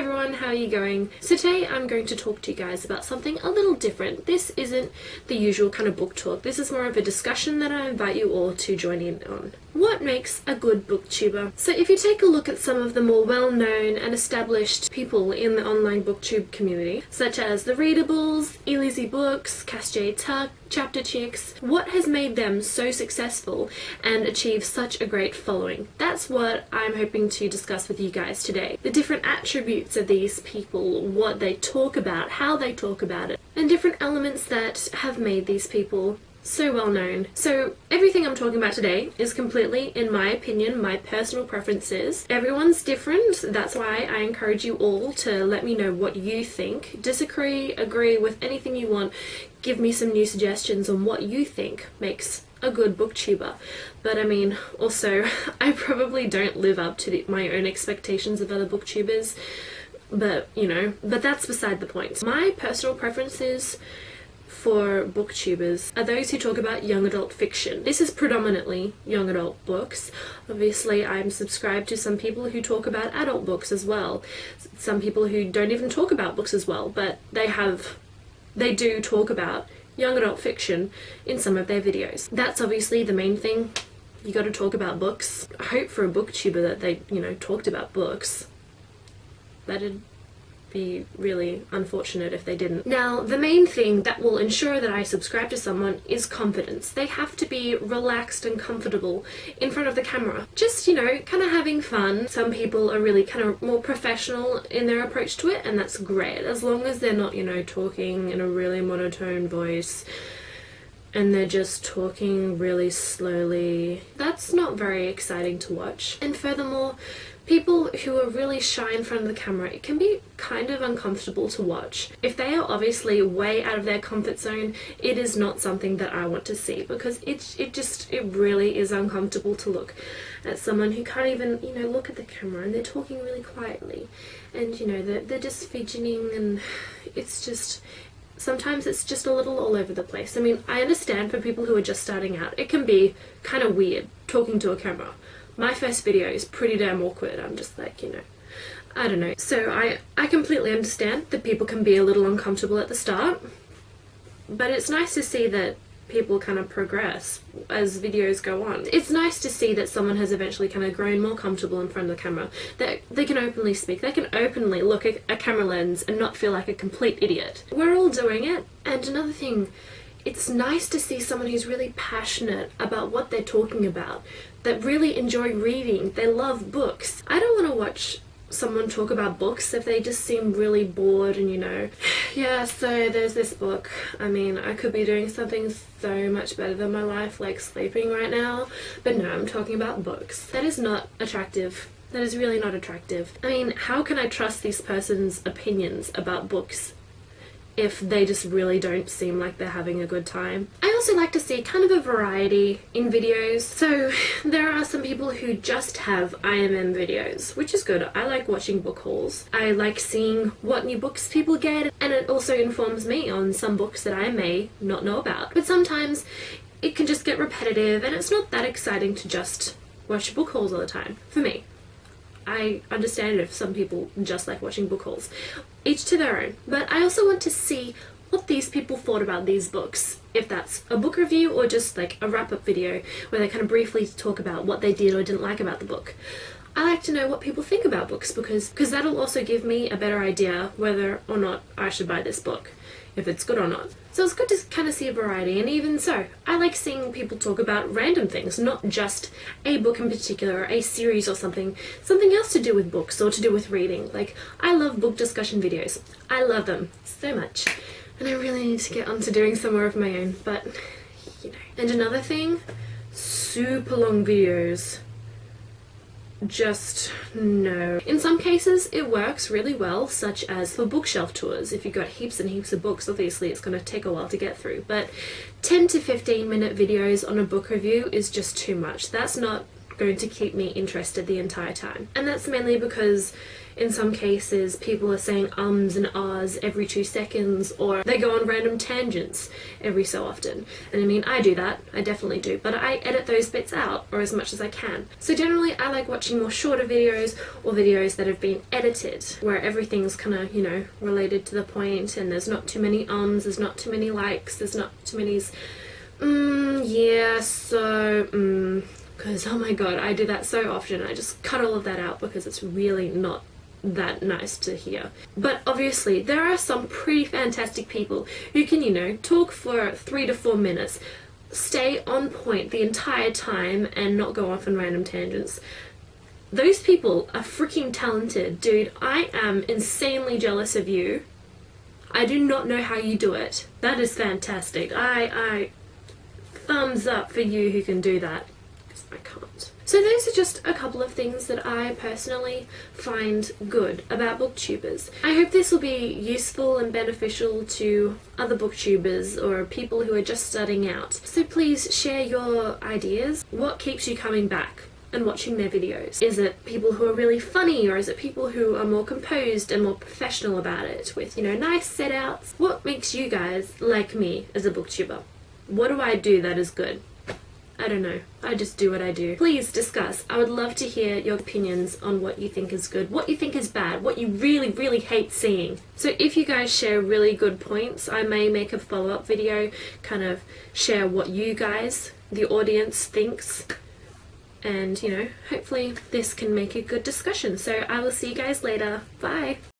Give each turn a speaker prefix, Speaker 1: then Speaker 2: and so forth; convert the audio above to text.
Speaker 1: everyone, how are you going? So today I'm going to talk to you guys about something a little different. This isn't the usual kind of book talk. This is more of a discussion that I invite you all to join in on. What makes a good booktuber? So if you take a look at some of the more well-known and established people in the online booktube community, such as the Readables, Elysy Books, Cass J. Tuck, Chapter Chicks, what has made them so successful and achieve such a great following? That's what I'm hoping to discuss with you guys today. The different attributes of these people, what they talk about, how they talk about it, and different elements that have made these people so well known. So everything I'm talking about today is completely, in my opinion, my personal preferences. Everyone's different. That's why I encourage you all to let me know what you think. Disagree, agree with anything you want. Give me some new suggestions on what you think makes a good booktuber. But I mean, also, I probably don't live up to my own expectations of other booktubers, but you know, but that's beside the point. My personal preferences for booktubers are those who talk about young adult fiction. This is predominantly young adult books. Obviously I'm subscribed to some people who talk about adult books as well. Some people who don't even talk about books as well, but they do talk about young adult fiction in some of their videos. That's obviously the main thing. You got to talk about books. I hope for a booktuber that they, you know, talked about books. That'd be really unfortunate if they didn't. Now, the main thing that will ensure that I subscribe to someone is confidence. They have to be relaxed and comfortable in front of the camera. Just, you know, kind of having fun. Some people are really kind of more professional in their approach to it, and that's great, as long as they're not, you know, talking in a really monotone voice and they're just talking really slowly. That's not very exciting to watch. And furthermore, people who are really shy in front of the camera, it can be kind of uncomfortable to watch. If they are obviously way out of their comfort zone, it is not something that I want to see, because it really is uncomfortable to look at someone who can't even, you know, look at the camera and they're talking really quietly, and you know, they're just fidgeting, and it's just, sometimes it's just a little all over the place. I mean, I understand for people who are just starting out, it can be kind of weird talking to a camera. My first video is pretty damn awkward. I'm just like, you know, I don't know. So I completely understand that people can be a little uncomfortable at the start, but it's nice to see that people kind of progress as videos go on. It's nice to see that someone has eventually kind of grown more comfortable in front of the camera, that they can openly speak, they can openly look at a camera lens and not feel like a complete idiot. We're all doing it. And another thing, it's nice to see someone who's really passionate about what they're talking about, that really enjoy reading, they love books. I don't want to watch someone talk about books if they just seem really bored and, you know, yeah, so there's this book. I mean, I could be doing something so much better than my life, like sleeping right now, but no, I'm talking about books. That is not attractive. That is really not attractive. I mean, how can I trust this person's opinions about books if they just really don't seem like they're having a good time? I also like to see kind of a variety in videos. So there are some people who just have IMM videos, which is good. I like watching book hauls. I like seeing what new books people get, and it also informs me on some books that I may not know about. But sometimes it can just get repetitive, and it's not that exciting to just watch book hauls all the time, for me. I understand if some people just like watching book hauls. Each to their own. But I also want to see what these people thought about these books. If that's a book review or just like a wrap-up video where they kind of briefly talk about what they did or didn't like about the book. I like to know what people think about books, because that'll also give me a better idea whether or not I should buy this book, if it's good or not. So it's good to kind of see a variety, and even so, I like seeing people talk about random things, not just a book in particular, or a series or something else to do with books or to do with reading. Like, I love book discussion videos. I love them so much, and I really need to get onto doing some more of my own, but, you know. And another thing, super long videos. Just no. In some cases it works really well, such as for bookshelf tours. If you've got heaps and heaps of books, obviously it's going to take a while to get through, but 10 to 15 minute videos on a book review is just too much. That's not going to keep me interested the entire time. And that's mainly because in some cases people are saying ums and ahs every 2 seconds, or they go on random tangents every so often. And I mean, I do that, I definitely do, but I edit those bits out, or as much as I can. So generally I like watching more shorter videos, or videos that have been edited, where everything's kind of, you know, related to the point, and there's not too many ums, there's not too many likes, there's not too many yeah, so, because oh my god, I do that so often. I just cut all of that out because it's really not that nice to hear. But obviously there are some pretty fantastic people who can, you know, talk for 3 to 4 minutes, stay on point the entire time and not go off on random tangents. Those people are freaking talented, dude. I am insanely jealous of you. I do not know how you do it. That is fantastic. I thumbs up for you who can do that, because I can't. So those are just a couple of things that I personally find good about booktubers. I hope this will be useful and beneficial to other booktubers or people who are just starting out. So please share your ideas. What keeps you coming back and watching their videos? Is it people who are really funny, or is it people who are more composed and more professional about it with, you know, nice setouts? What makes you guys like me as a booktuber? What do I do that is good? I don't know. I just do what I do. Please discuss. I would love to hear your opinions on what you think is good, what you think is bad, what you really, really hate seeing. So if you guys share really good points, I may make a follow-up video, kind of share what you guys, the audience, thinks. And, you know, hopefully this can make a good discussion. So I will see you guys later. Bye!